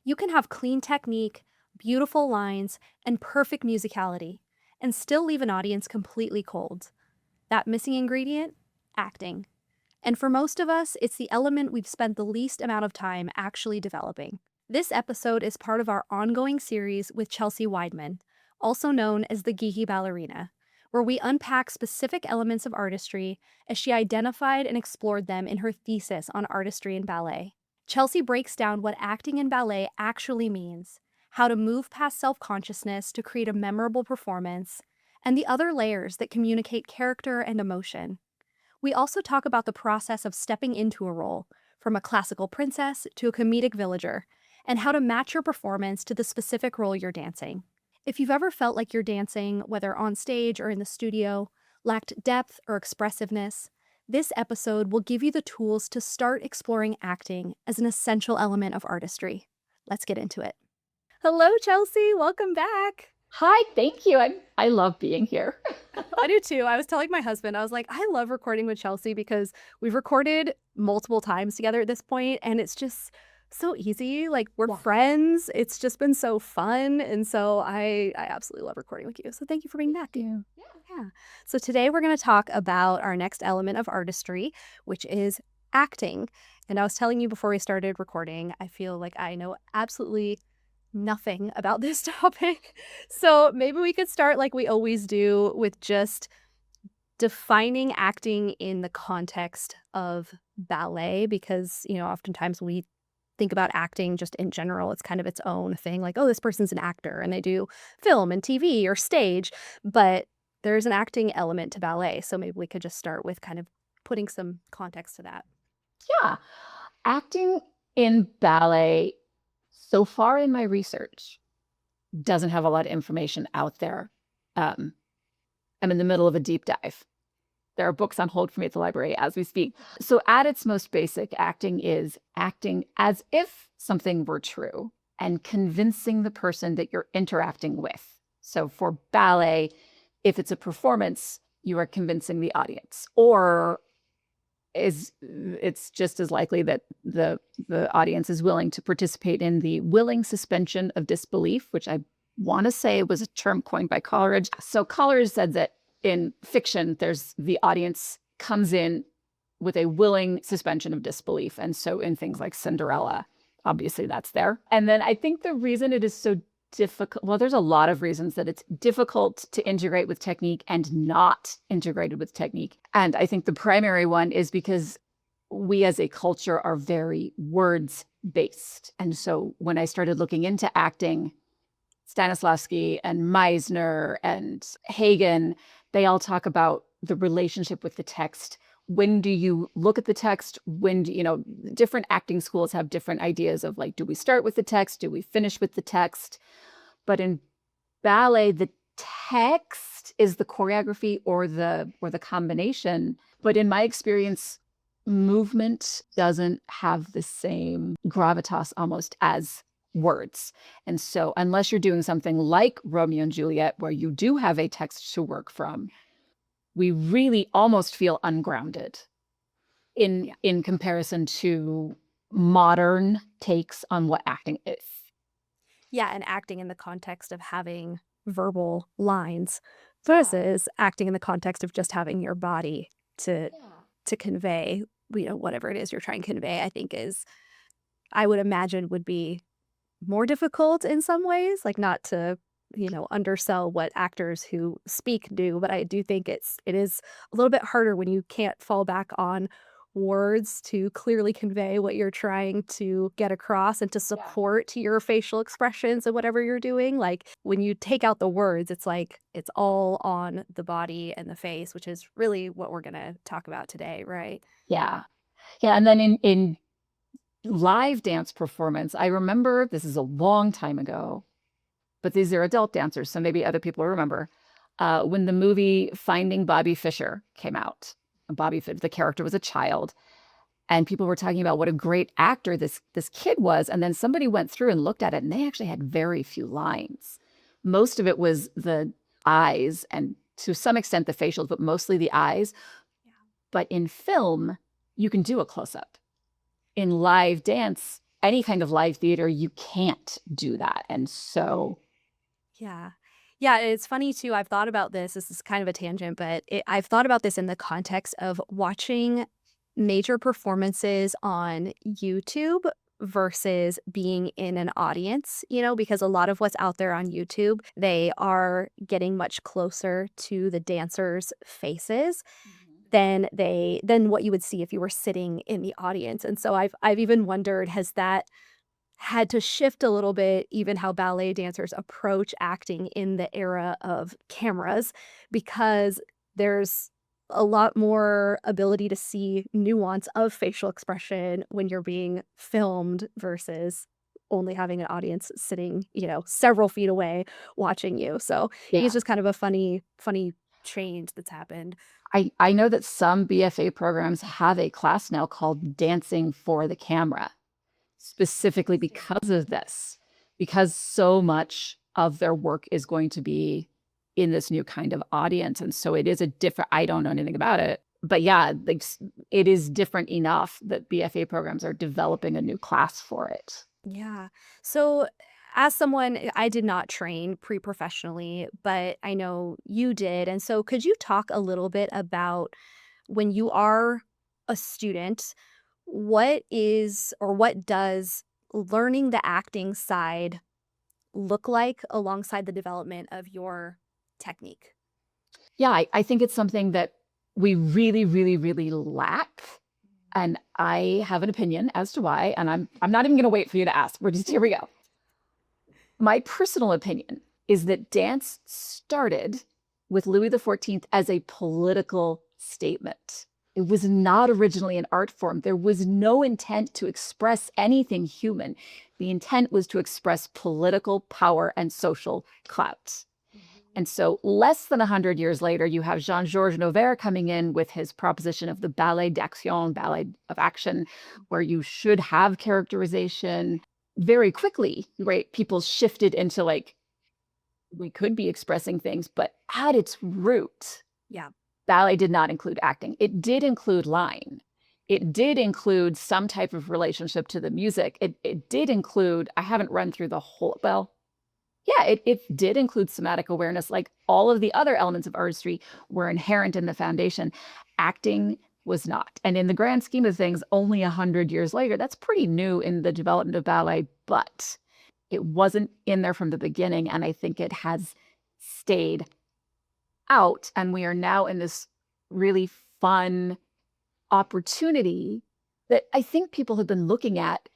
You can have clean technique, beautiful lines, and perfect musicality, and still leave an audience completely cold. That missing ingredient? Acting. And for most of us, it's the element we've spent the least amount of time actually developing. This episode is part of our ongoing series with Chelsea Weidmann, also known as the Geeky Ballerina, where we unpack specific elements of artistry as she identified and explored them in her thesis on artistry in ballet. Chelsea breaks down what acting in ballet actually means, how to move past self-consciousness to create a memorable performance, and the other layers that communicate character and emotion. We also talk about the process of stepping into a role, from a classical princess to a comedic villager, and how to match your performance to the specific role you're dancing. If you've ever felt like your dancing, whether on stage or in the studio, lacked depth or expressiveness, this episode will give you the tools to start exploring acting as an essential element of artistry. Let's get into it. Hello, Chelsea. Welcome back. Hi, thank you. I love being here. I do too. I was telling my husband, I was like, I love recording with Chelsea because we've recorded multiple times together at this point, and it's just so easy. Like, we're friends. It's just been so fun. And so I absolutely love recording with you. So thank you for being back. Yeah. So today we're going to talk about our next element of artistry, which is acting. And I was telling you before we started recording, I feel like I know absolutely nothing about this topic. So maybe we could start like we always do with just defining acting in the context of ballet, because, oftentimes we think about acting just in general. It's kind of its own thing, like, oh, this person's an actor and they do film and TV or stage, but there's an acting element to ballet. So maybe we could just start with kind of putting some context to that. Yeah. Acting in ballet, so far in my research, doesn't have a lot of information out there. I'm in the middle of a deep dive. There are books on hold for me at the library as we speak. So at its most basic, acting is acting as if something were true and convincing the person that you're interacting with. So for ballet, if it's a performance, you are convincing the audience, or it's just as likely that the audience is willing to participate in the willing suspension of disbelief, which I want to say was a term coined by Coleridge. So Coleridge said that in fiction, the audience comes in with a willing suspension of disbelief. And so in things like Cinderella, obviously that's there. And then I think the reason it is so difficult, well, there's a lot of reasons that it's difficult to integrate with technique and not integrated with technique. And I think the primary one is because we as a culture are very words based. And so when I started looking into acting, Stanislavski and Meisner and Hagen, they all talk about the relationship with the text. When do you look at the text? When do different acting schools have different ideas of, like, do we start with the text? Do we finish with the text? But in ballet, the text is the choreography or the combination. But in my experience, movement doesn't have the same gravitas almost as words. And so unless you're doing something like Romeo and Juliet, where you do have a text to work from, we really almost feel ungrounded in comparison to modern takes on what acting is. Yeah, and acting in the context of having verbal lines versus acting in the context of just having your body to convey, whatever it is you're trying to convey, I think I would imagine would be more difficult in some ways, like, not to, undersell what actors who speak do, but I do think it is a little bit harder when you can't fall back on words to clearly convey what you're trying to get across and to support your facial expressions and whatever you're doing. Like, when you take out the words, it's like it's all on the body and the face, which is really what we're going to talk about today, right? Yeah. And then in live dance performance, I remember, this is a long time ago, but these are adult dancers, so maybe other people will remember, when the movie Finding Bobby Fischer came out. The character was a child, and people were talking about what a great actor this kid was. And then somebody went through and looked at it, and they actually had very few lines. Most of it was the eyes and to some extent the facials, but mostly the eyes. Yeah. But in film, you can do a close-up. In live dance, any kind of live theater, you can't do that. And so, Yeah. Yeah, it's funny too. I've thought about this. This is kind of a tangent, but I've thought about this in the context of watching major performances on YouTube versus being in an audience, because a lot of what's out there on YouTube, they are getting much closer to the dancers' faces than what you would see if you were sitting in the audience. And so I've even wondered, has that had to shift a little bit, even how ballet dancers approach acting in the era of cameras, because there's a lot more ability to see nuance of facial expression when you're being filmed versus only having an audience sitting, several feet away watching you. So I think yeah. it's just kind of a funny change that's happened. I know that some BFA programs have a class now called Dancing for the Camera, specifically because of this, because so much of their work is going to be in this new kind of audience. And so it is a different, I don't know anything about it, but yeah, like it is different enough that BFA programs are developing a new class for it. Yeah. So, as someone, I did not train pre-professionally, but I know you did. And so, could you talk a little bit about when you are a student, what is or what does learning the acting side look like alongside the development of your technique? Yeah, I think it's something that we really, really, really lack. And I have an opinion as to why, and I'm not even gonna wait for you to ask. We're just here we go. My personal opinion is that dance started with Louis XIV as a political statement. It was not originally an art form. There was no intent to express anything human. The intent was to express political power and social clout. And so less than 100 years later, you have Jean-Georges Noverre coming in with his proposition of the ballet d'action, ballet of action, where you should have characterization. Very quickly, right, people shifted into like, we could be expressing things, but at its root, Yeah. ballet did not include acting. It did include line. It did include some type of relationship to the music. It did include, I haven't run through the whole, well, yeah, it did include somatic awareness. Like all of the other elements of artistry were inherent in the foundation. Acting was not. And in the grand scheme of things, only 100 years later, that's pretty new in the development of ballet, but it wasn't in there from the beginning. And I think it has stayed out. And we are now in this really fun opportunity that I think people have been looking at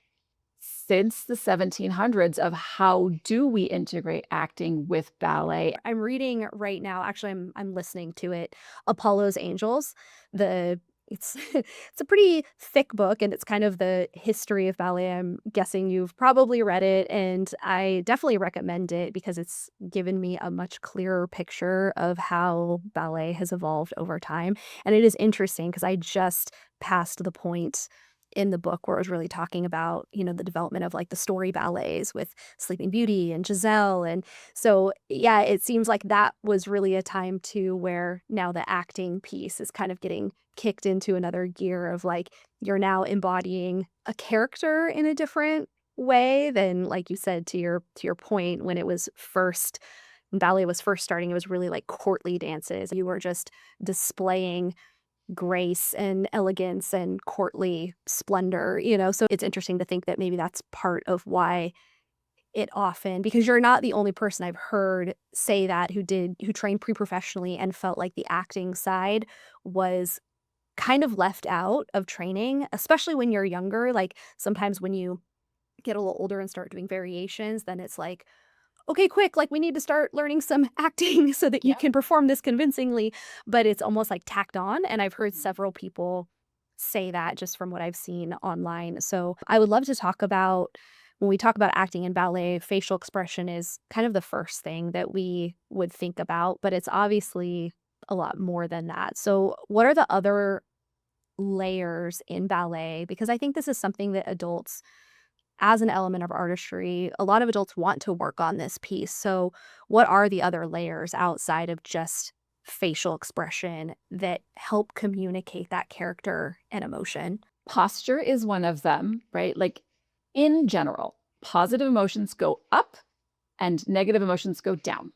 since the 1700s of how do we integrate acting with ballet. I'm reading right now, actually I'm listening to it, Apollo's Angels. The it's it's a pretty thick book and it's kind of the history of ballet. I'm guessing you've probably read it and I definitely recommend it because it's given me a much clearer picture of how ballet has evolved over time. And it is interesting because I just passed the point in the book where it was really talking about, the development of like the story ballets with Sleeping Beauty and Giselle. And so, yeah, it seems like that was really a time too where now the acting piece is kind of getting kicked into another gear of like you're now embodying a character in a different way than like you said to your point when it was first when ballet was first starting, it was really like courtly dances. You were just displaying grace and elegance and courtly splendor, so it's interesting to think that maybe that's part of why it often, because you're not the only person I've heard say that who trained pre-professionally and felt like the acting side was kind of left out of training, especially when you're younger. Like sometimes when you get a little older and start doing variations, then it's like, okay, quick, like we need to start learning some acting so that you Yep. can perform this convincingly, but it's almost like tacked on. And I've heard several people say that just from what I've seen online. So I would love to talk about when we talk about acting in ballet, facial expression is kind of the first thing that we would think about, but it's obviously a lot more than that. So, what are the other layers in ballet? Because I think this is something that adults as an element of artistry, a lot of adults want to work on this piece. So, what are the other layers outside of just facial expression that help communicate that character and emotion? Posture is one of them, right? Like In general, positive emotions go up and negative emotions go down.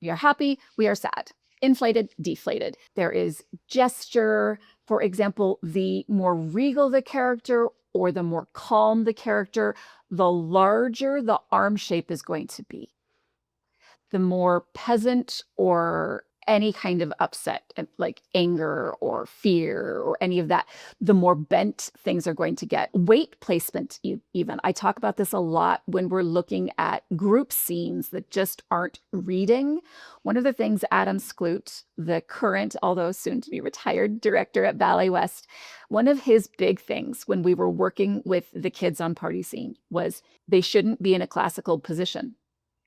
We are happy, we are sad. Inflated, deflated. There is gesture. For example, the more regal the character or the more calm the character, the larger the arm shape is going to be. The more peasant or any kind of upset, like anger or fear or any of that, the more bent things are going to get. Weight placement, even. I talk about this a lot when we're looking at group scenes that just aren't reading. One of the things Adam Skloot, the current, although soon to be retired director at Ballet West, one of his big things when we were working with the kids on Party Scene was they shouldn't be in a classical position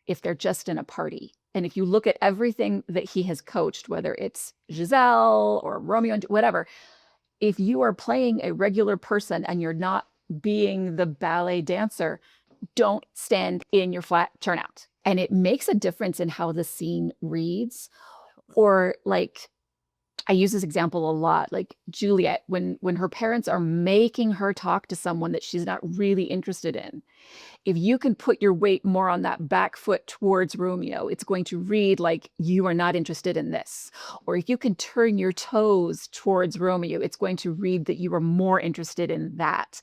if they're just in a party. And if you look at everything that he has coached, whether it's Giselle or Romeo, whatever, if you are playing a regular person and you're not being the ballet dancer, don't stand in your flat turnout. And it makes a difference in how the scene reads. Or like, I use this example a lot, like Juliet, when her parents are making her talk to someone that she's not really interested in. If you can put your weight more on that back foot towards Romeo, it's going to read like you are not interested in this. Or if you can turn your toes towards Romeo, it's going to read that you are more interested in that.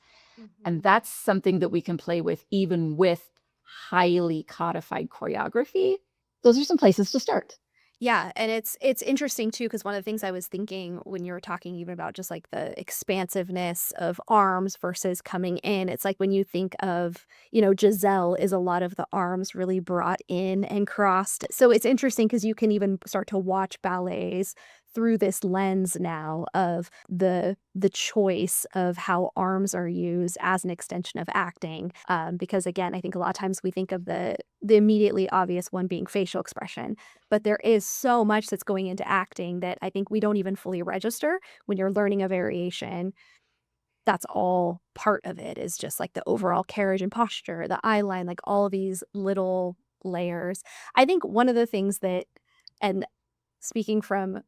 And that's something that we can play with even with highly codified choreography. Those are some places to start. Yeah, and it's interesting too, because one of the things I was thinking when you were talking even about just like the expansiveness of arms versus coming in, it's like when you think of, Giselle is a lot of the arms really brought in and crossed. So it's interesting because you can even start to watch ballets through this lens now of the choice of how arms are used as an extension of acting. Because again, I think a lot of times we think of the immediately obvious one being facial expression, but there is so much that's going into acting that I think we don't even fully register when you're learning a variation. That's all part of it, is just like the overall carriage and posture, the eye line, like all these little layers. I think one of the things that, and speaking from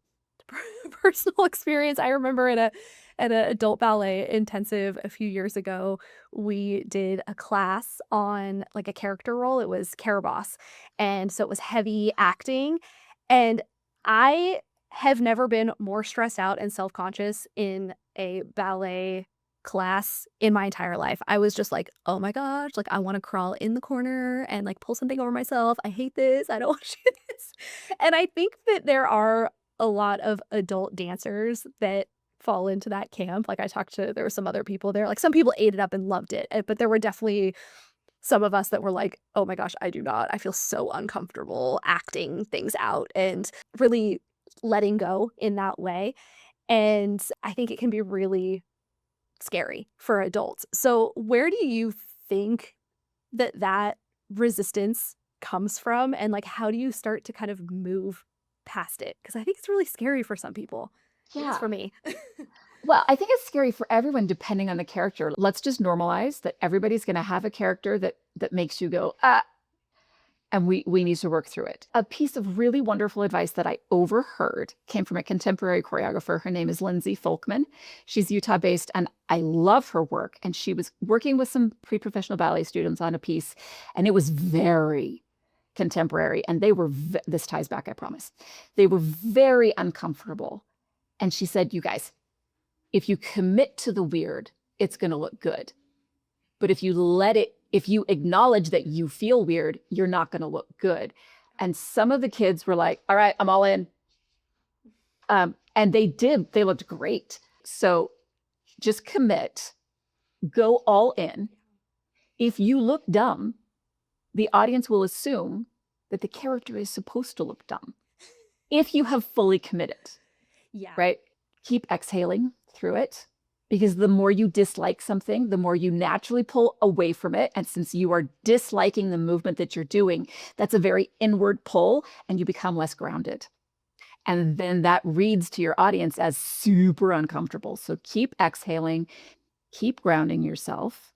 personal experience, I remember at a adult ballet intensive a few years ago, we did a class on like a character role. It was Caraboss. And so it was heavy acting. And I have never been more stressed out and self-conscious in a ballet class in my entire life. I was just like, "Oh my gosh, like I want to crawl in the corner and like pull something over myself. I hate this. I don't want to do this." And I think that there are a lot of adult dancers that fall into that camp. Like there were some other people there. Like some people ate it up and loved it, but there were definitely some of us that were like, "Oh my gosh, I do not. I feel so uncomfortable acting things out and really letting go in that way." And I think it can be really scary for adults. So where do you think that resistance comes from, and like how do you start to kind of move past it? Because I think it's really scary for some people. It is Yeah. for me. Well, I think it's scary for everyone depending on the character. Let's just normalize that everybody's going to have a character that makes you go, ah, and we need to work through it. A piece of really wonderful advice that I overheard came from a contemporary choreographer. Her name is Lindsay Folkman. She's Utah-based, and I love her work. And she was working with some pre-professional ballet students on a piece, and it was very contemporary. And they were, this ties back, I promise. They were very uncomfortable. And she said, "You guys, if you commit to the weird, it's going to look good. But if you acknowledge that you feel weird, you're not going to look good." And some of the kids were like, "All right, I'm all in." And they looked great. So just commit, go all in. If you look dumb, the audience will assume that the character is supposed to look dumb if you have fully committed. Yeah. Right? Keep exhaling through it, because the more you dislike something, the more you naturally pull away from it. And since you are disliking the movement that you're doing, that's a very inward pull, and you become less grounded. And then that reads to your audience as super uncomfortable. So keep exhaling, keep grounding yourself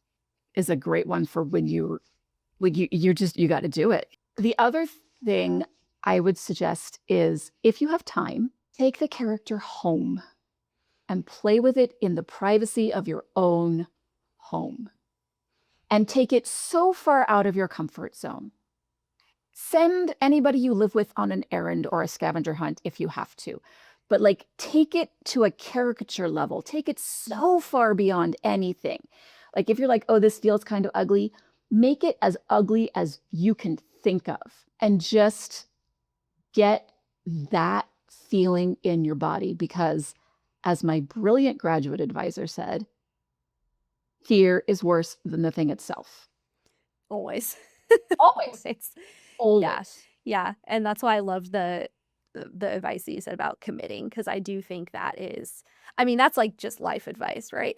is a great one for when you got to do it. The other thing I would suggest is, if you have time, take the character home and play with it in the privacy of your own home. and take it so far out of your comfort zone. Send anybody you live with on an errand or a scavenger hunt if you have to. But like, take it to a caricature level. Take it so far beyond anything. Like, if you're like, oh, this feels kind of ugly, make it as ugly as you can think of, and just get that feeling in your body. Because as my brilliant graduate advisor said, fear is worse than the thing itself. Always. Always. It's, yeah. Always. Yeah. And that's why I love the advice that you said about committing, because I do think that is, I mean, that's like just life advice, right?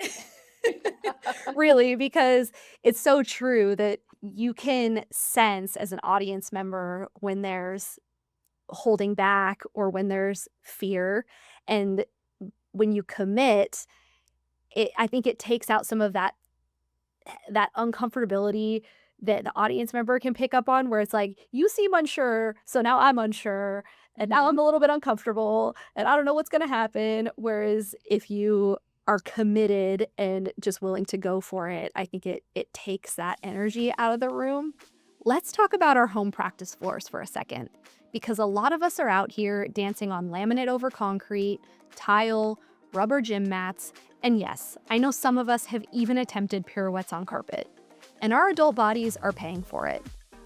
Really, because it's so true that you can sense as an audience member when there's holding back or when there's fear. And when you commit, I think it takes out some of that uncomfortability that the audience member can pick up on, where it's like, you seem unsure, so now I'm unsure, and now I'm a little bit uncomfortable, and I don't know what's going to happen. Whereas if you are committed and just willing to go for it, I think it takes that energy out of the room. Let's talk about our home practice floors for a second, because a lot of us are out here dancing on laminate over concrete, tile, rubber gym mats, and yes, I know some of us have even attempted pirouettes on carpet. And our adult bodies are paying for it.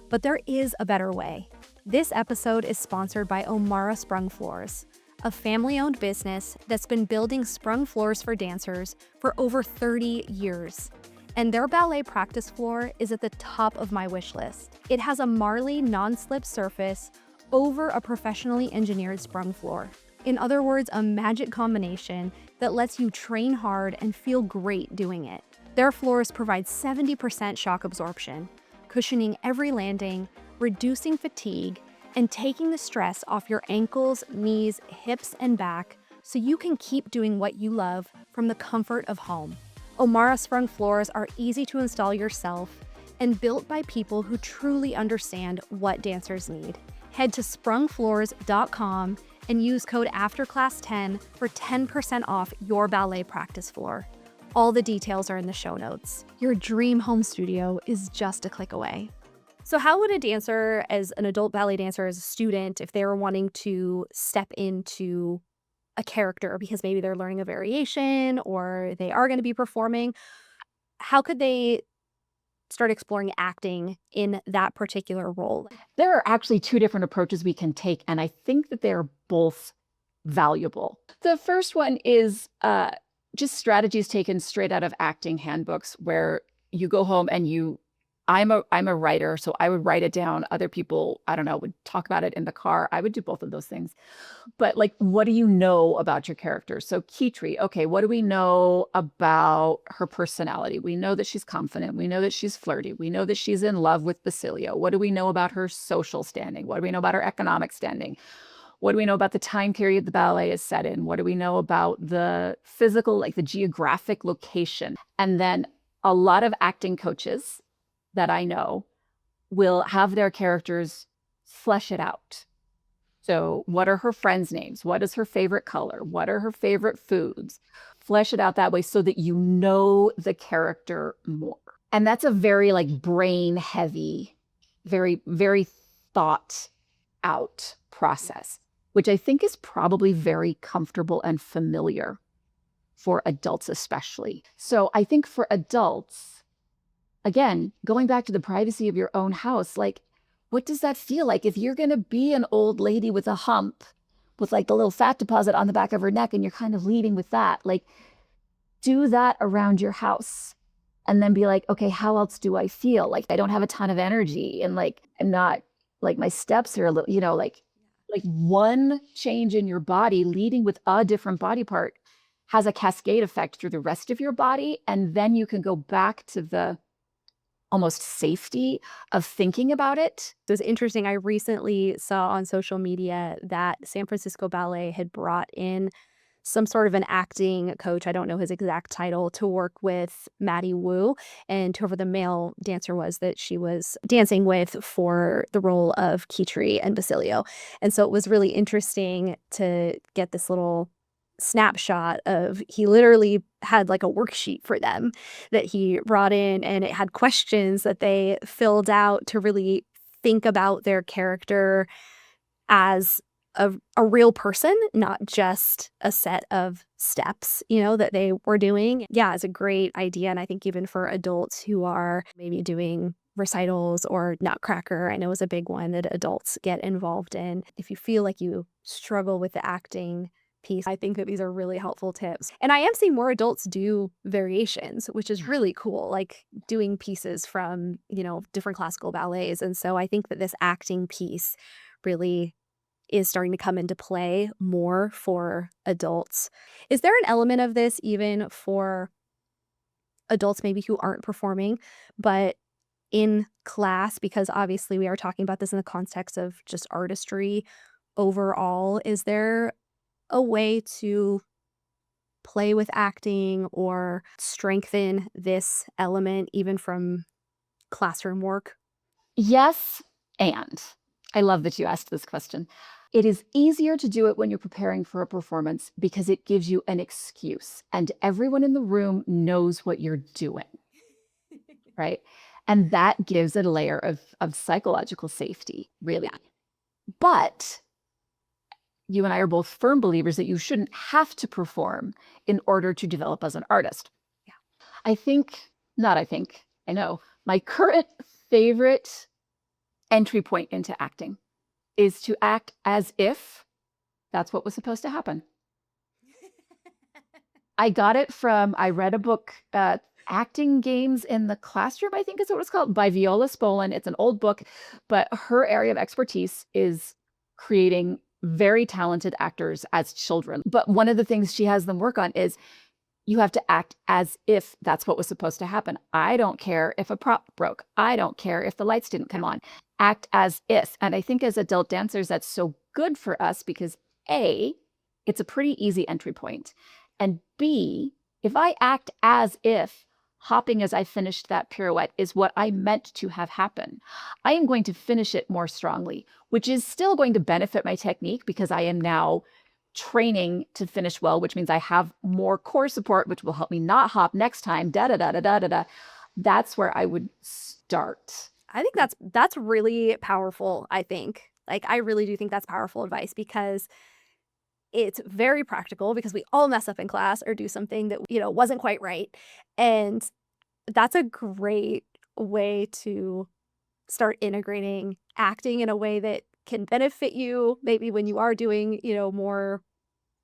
But there is a better way. This episode is sponsored by Omara Sprung Floors, a family-owned business that's been building sprung floors for dancers for over 30 years. And their ballet practice floor is at the top of my wish list. It has a Marley non-slip surface over a professionally engineered sprung floor. In other words, a magic combination that lets you train hard and feel great doing it. Their floors provide 70% shock absorption, cushioning every landing, reducing fatigue, and taking the stress off your ankles, knees, hips, and back so you can keep doing what you love from the comfort of home. Omara Sprung floors are easy to install yourself and built by people who truly understand what dancers need. Head to sprungfloors.com and use code AFTERCLASS10 for 10% off your ballet practice floor. All the details are in the show notes. Your dream home studio is just a click away. So how would a dancer, as an adult ballet dancer, as a student, if they were wanting to step into a character because maybe they're learning a variation or they are going to be performing, how could they start exploring acting in that particular role? There are actually two different approaches we can take, and I think that they're both valuable. The first one is just strategies taken straight out of acting handbooks, where you go home and I'm a writer, so I would write it down. Other people, I don't know, would talk about it in the car. I would do both of those things. But like, what do you know about your character? So Kitri, okay, what do we know about her personality? We know that she's confident. We know that she's flirty. We know that she's in love with Basilio. What do we know about her social standing? What do we know about her economic standing? What do we know about the time period the ballet is set in? What do we know about the physical, like the geographic location? And then a lot of acting coaches that I know will have their characters flesh it out. So what are her friends' names? What is her favorite color? What are her favorite foods? Flesh it out that way so that you know the character more. And that's a very like brain heavy, very, very thought out process, which I think is probably very comfortable and familiar for adults especially. So I think for adults, again, going back to the privacy of your own house, like, what does that feel like? If you're going to be an old lady with a hump, with like the little fat deposit on the back of her neck, and you're kind of leading with that, like, do that around your house. And then be like, okay, how else do I feel? Like, I don't have a ton of energy, and like, I'm not, like, my steps are a little, you know, like one change in your body leading with a different body part has a cascade effect through the rest of your body. And then you can go back to the almost safety of thinking about it. It was interesting. I recently saw on social media that San Francisco Ballet had brought in some sort of an acting coach, I don't know his exact title, to work with Maddie Wu and whoever the male dancer was that she was dancing with for the role of Kitri and Basilio. And so it was really interesting to get this little snapshot of he literally had like a worksheet for them that he brought in, and it had questions that they filled out to really think about their character as a real person, not just a set of steps, that they were doing. Yeah, it's a great idea. And I think even for adults who are maybe doing recitals or Nutcracker, I know is a big one that adults get involved in. If you feel like you struggle with the acting piece, I think that these are really helpful tips. And I am seeing more adults do variations, which is really cool, like doing pieces from, different classical ballets. And so I think that this acting piece really is starting to come into play more for adults. Is there an element of this even for adults maybe who aren't performing, but in class? Because obviously we are talking about this in the context of just artistry overall. Is there a way to play with acting or strengthen this element even from classroom work? Yes, and I love that you asked this question. It is easier to do it when you're preparing for a performance because it gives you an excuse and everyone in the room knows what you're doing, right? And that gives it a layer of psychological safety, really. Yeah. But you and I are both firm believers that you shouldn't have to perform in order to develop as an artist. Yeah. I know, my current favorite entry point into acting is to act as if that's what was supposed to happen. I read a book, Acting Games in the Classroom, I think is what it's called, by Viola Spolin. It's an old book, but her area of expertise is creating very talented actors as children. But one of the things she has them work on is you have to act as if that's what was supposed to happen. I don't care if a prop broke. I don't care if the lights didn't come on. Act as if. And I think as adult dancers, that's so good for us because A, it's a pretty easy entry point. And B, if I act as if hopping as I finished that pirouette is what I meant to have happen, I am going to finish it more strongly, which is still going to benefit my technique because I am now training to finish well, which means I have more core support, which will help me not hop next time, da da da da da da da. That's where I would start. I think that's really powerful, I think. Like, I really do think that's powerful advice because it's very practical because we all mess up in class or do something that, wasn't quite right. And that's a great way to start integrating acting in a way that can benefit you maybe when you are doing, more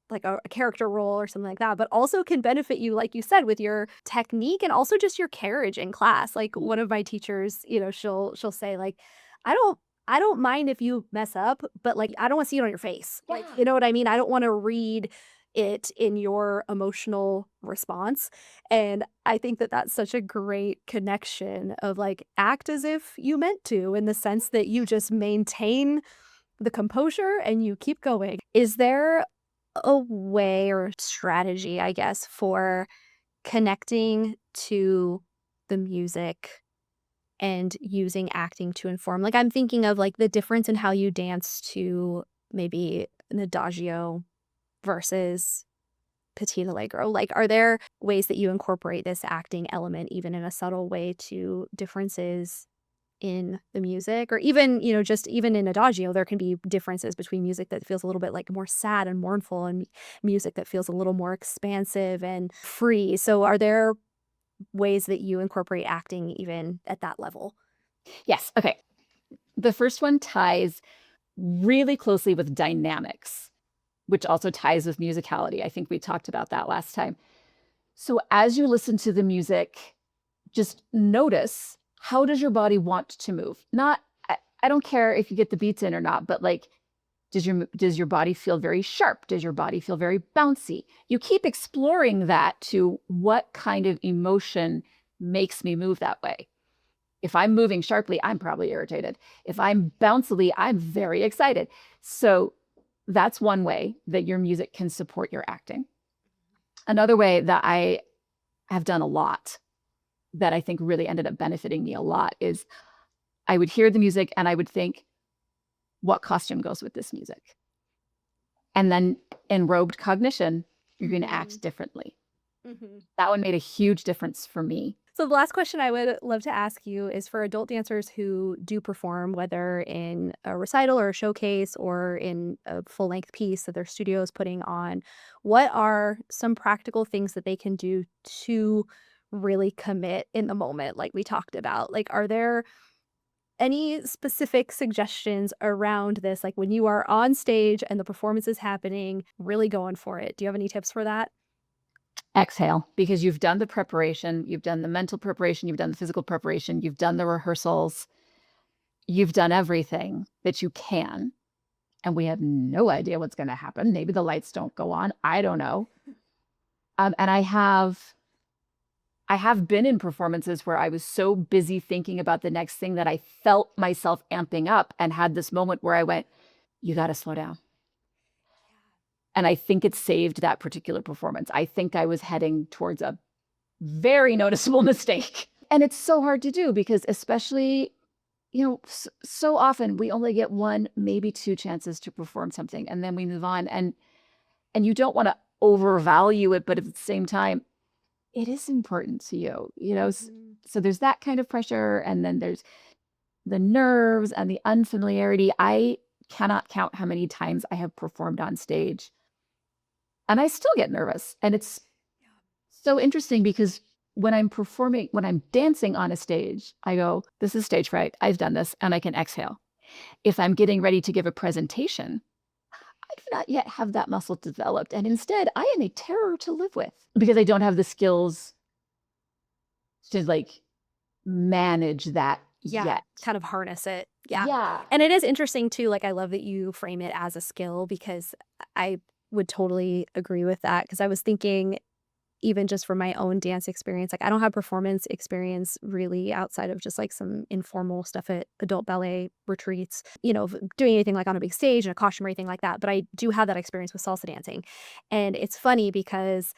like a character role or something like that, but also can benefit you, like you said, with your technique and also just your carriage in class. Like one of my teachers, she'll say like, I don't mind if you mess up, but like I don't want to see it on your face. Like, Yeah. you know what I mean? I don't want to read it in your emotional response. And I think that that's such a great connection of like act as if you meant to, in the sense that you just maintain the composure and you keep going. Is there a way or strategy, I guess, for connecting to the music and using acting to inform? Like, I'm thinking of like the difference in how you dance to maybe an adagio versus petit allegro. Like, are there ways that you incorporate this acting element, even in a subtle way, to differences in the music? Or even, just even in adagio, there can be differences between music that feels a little bit like more sad and mournful and music that feels a little more expansive and free. So are there ways that you incorporate acting even at that level? Yes. Okay. The first one ties really closely with dynamics, which also ties with musicality. I think we talked about that last time. So as you listen to the music, just notice, how does your body want to move? I don't care if you get the beats in or not, but like, does your body feel very sharp? Does your body feel very bouncy? You keep exploring that to what kind of emotion makes me move that way. If I'm moving sharply, I'm probably irritated. If I'm bouncily, I'm very excited. So that's one way that your music can support your acting. Another way that I have done a lot that I think really ended up benefiting me a lot is I would hear the music and I would think, what costume goes with this music? And then in robed cognition, You're going to act differently. Mm-hmm. That one made a huge difference for me. So the last question I would love to ask you is for adult dancers who do perform, whether in a recital or a showcase or in a full-length piece that their studio is putting on, what are some practical things that they can do to really commit in the moment like we talked about? Like, are there any specific suggestions around this? Like when you are on stage and the performance is happening, really going for it. Do you have any tips for that? Exhale, because you've done the preparation, you've done the mental preparation, you've done the physical preparation, you've done the rehearsals, you've done everything that you can. And we have no idea what's going to happen. Maybe the lights don't go on. I don't know. And I have been in performances where I was so busy thinking about the next thing that I felt myself amping up and had this moment where I went, you got to slow down. And I think it saved that particular performance. I think I was heading towards a very noticeable mistake. And it's so hard to do because especially, so often we only get one, maybe two chances to perform something and then we move on. And you don't want to overvalue it, but at the same time, it is important to you. So there's that kind of pressure. And then there's the nerves and the unfamiliarity. I cannot count how many times I have performed on stage and I still get nervous. And it's so interesting because when I'm dancing on a stage, I go, this is stage fright. I've done this and I can exhale. If I'm getting ready to give a presentation, I do not yet have that muscle developed. And instead, I am a terror to live with because I don't have the skills to manage that yet. Kind of harness it. Yeah. Yeah. And it is interesting too. Like, I love that you frame it as a skill because I would totally agree with that. Because I was thinking, even just from my own dance experience, like I don't have performance experience really outside of just like some informal stuff at adult ballet retreats, doing anything like on a big stage and a costume or anything like that. But I do have that experience with salsa dancing. And it's funny because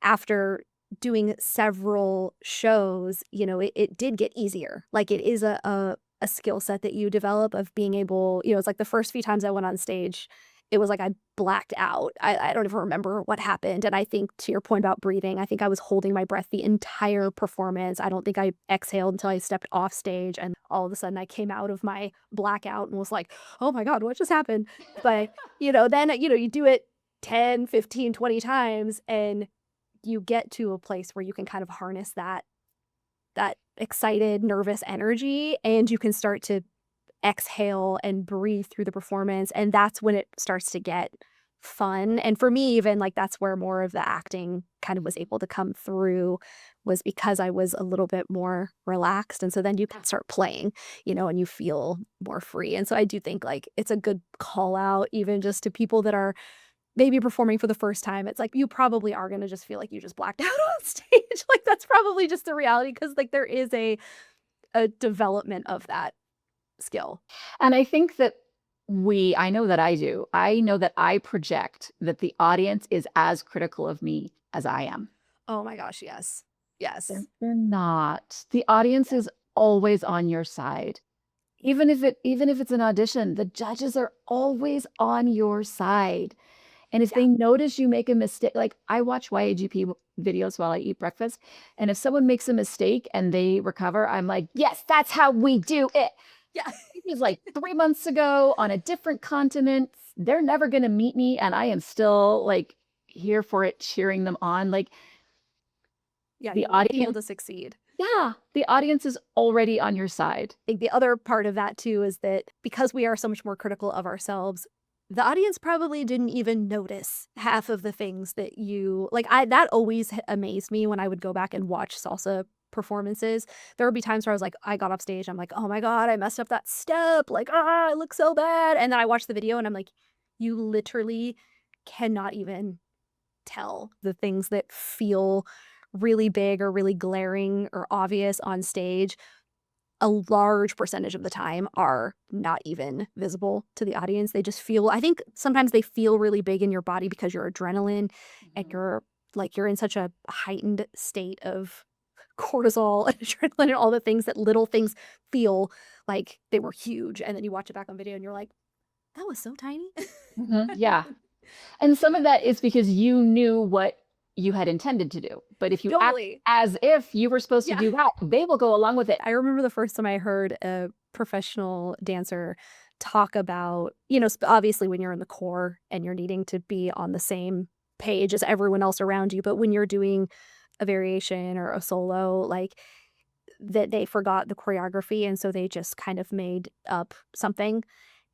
after doing several shows, it did get easier. Like it is a skill set that you develop of being able, it's like the first few times I went on stage, it was like I blacked out. I don't even remember what happened. And I think to your point about breathing, I think I was holding my breath the entire performance. I don't think I exhaled until I stepped off stage. And all of a sudden I came out of my blackout and was like, oh my God, what just happened? But, then, you do it 10, 15, 20 times and you get to a place where you can kind of harness that excited, nervous energy and you can start to exhale and breathe through the performance. And that's when it starts to get fun. And for me, even like that's where more of the acting kind of was able to come through was because I was a little bit more relaxed. And so then you can start playing, and you feel more free. And so I do think like it's a good call out, even just to people that are maybe performing for the first time. It's like you probably are going to just feel like you just blacked out on stage. Like that's probably just the reality because like there is a development of that skill. And I think that I know that I do. I know that I project that the audience is as critical of me as I am. Oh my gosh, yes. Yes. They're not. The audience is always on your side. Even if it's an audition, the judges are always on your side. And if they notice you make a mistake, like I watch YAGP videos while I eat breakfast, and if someone makes a mistake and they recover, I'm like, yes, that's how we do it. Yeah. It was like 3 months ago on a different continent. They're never going to meet me. And I am still like here for it, cheering them on. Like, the audience to succeed. Yeah. The audience is already on your side. I think the other part of that too is that because we are so much more critical of ourselves, the audience probably didn't even notice half of the things that you like. That always amazed me when I would go back and watch salsa performances. There would be times where I was like, I got off stage, I'm like, oh my God, I messed up that step. Like, I look so bad. And then I watch the video and I'm like, you literally cannot even tell the things that feel really big or really glaring or obvious on stage. A large percentage of the time are not even visible to the audience. They just feel, I think sometimes they feel really big in your body because your adrenaline and you're in such a heightened state of cortisol and adrenaline and all the things that little things feel like they were huge. And then you watch it back on video and you're like, that was so tiny. Yeah. And some of that is because you knew what you had intended to do. But if you Totally. act as if you were supposed to Yeah. do that, they will go along with it. I remember the first time I heard a professional dancer talk about, obviously when you're in the core and you're needing to be on the same page as everyone else around you, but when you're doing a variation or a solo, like that they forgot the choreography and so they just kind of made up something.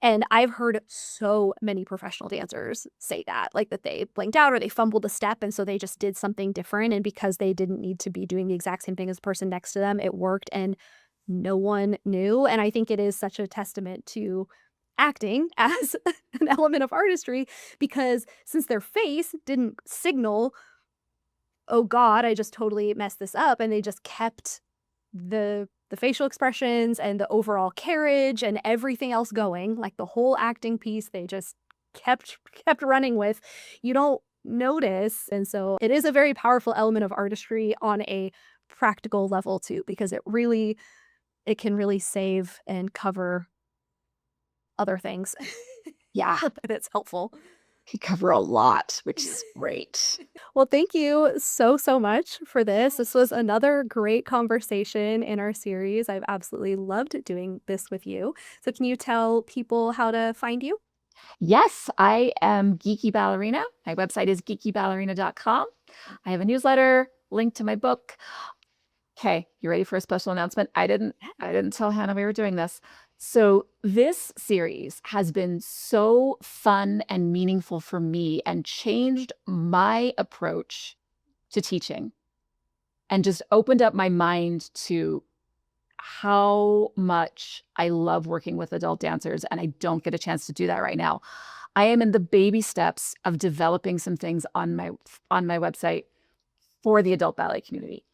And I've heard so many professional dancers say that, like that they blanked out or they fumbled a step and so they just did something different. And because they didn't need to be doing the exact same thing as the person next to them, it worked and no one knew. And I think it is such a testament to acting as an element of artistry because since their face didn't signal, oh God, I just totally messed this up, and they just kept the facial expressions and the overall carriage and everything else going, like the whole acting piece, they just kept running with. You don't notice, and so it is a very powerful element of artistry on a practical level too, because it can really save and cover other things. Yeah, And it's helpful. you cover a lot, which is great. Well, thank you so, so much for this. This was another great conversation in our series. I've absolutely loved doing this with you. So, can you tell people how to find you? Yes, I am Geeky Ballerina. My website is geekyballerina.com. I have a newsletter, link to my book. Okay, you ready for a special announcement? I didn't tell Hannah we were doing this. So this series has been so fun and meaningful for me and changed my approach to teaching and just opened up my mind to how much I love working with adult dancers, and I don't get a chance to do that right now. I am in the baby steps of developing some things on my website for the adult ballet community.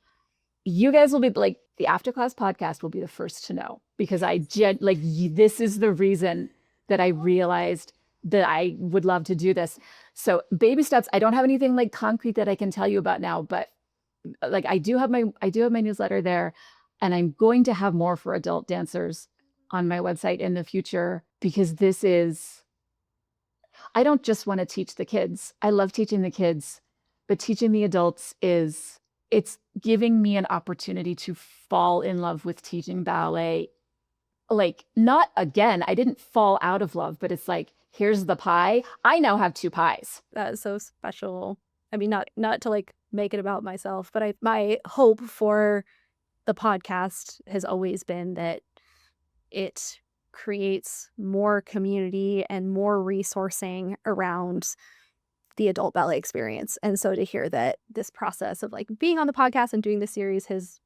You guys will be like, the After Class podcast will be the first to know, because this is the reason that I realized that I would love to do this. So baby steps, I don't have anything like concrete that I can tell you about now, but like I do have my newsletter there, and I'm going to have more for adult dancers on my website in the future, because I don't just want to teach the kids. I love teaching the kids, but teaching the adults it's giving me an opportunity to fall in love with teaching ballet. Like, not again, I didn't fall out of love, but it's like, here's the pie. I now have 2 pies. That is so special. I mean, not to like make it about myself, but my hope for the podcast has always been that it creates more community and more resourcing around the adult ballet experience. And so to hear that this process of like being on the podcast and doing the series has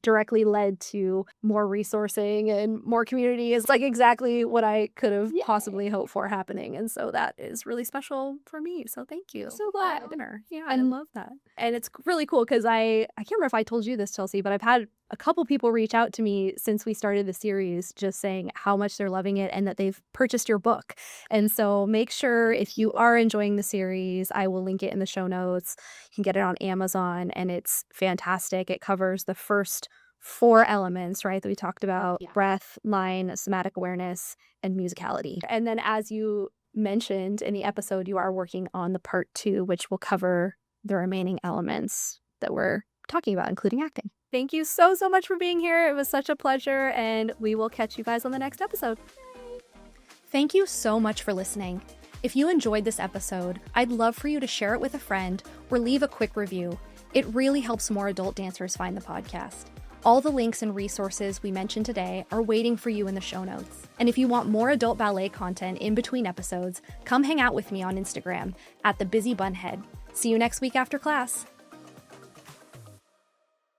directly led to more resourcing and more community is like exactly what I could have possibly hoped for happening. And so that is really special for me. So thank you. So glad. Yeah, I love that. And it's really cool because I can't remember if I told you this, Chelsea, but I've had a couple people reach out to me since we started the series just saying how much they're loving it and that they've purchased your book. And so make sure if you are enjoying the series, I will link it in the show notes. You can get it on Amazon and it's fantastic. It covers the first 4 elements, right, that we talked about: breath, line, somatic awareness, and musicality. And then as you mentioned in the episode, you are working on the part 2, which will cover the remaining elements that we're talking about, including acting. Thank you so, so much for being here. It was such a pleasure, and we will catch you guys on the next episode. Thank you so much for listening. If you enjoyed this episode, I'd love for you to share it with a friend or leave a quick review. It really helps more adult dancers find the podcast. All the links and resources we mentioned today are waiting for you in the show notes. And if you want more adult ballet content in between episodes, come hang out with me on Instagram @thebusybunhead. See you next week after class.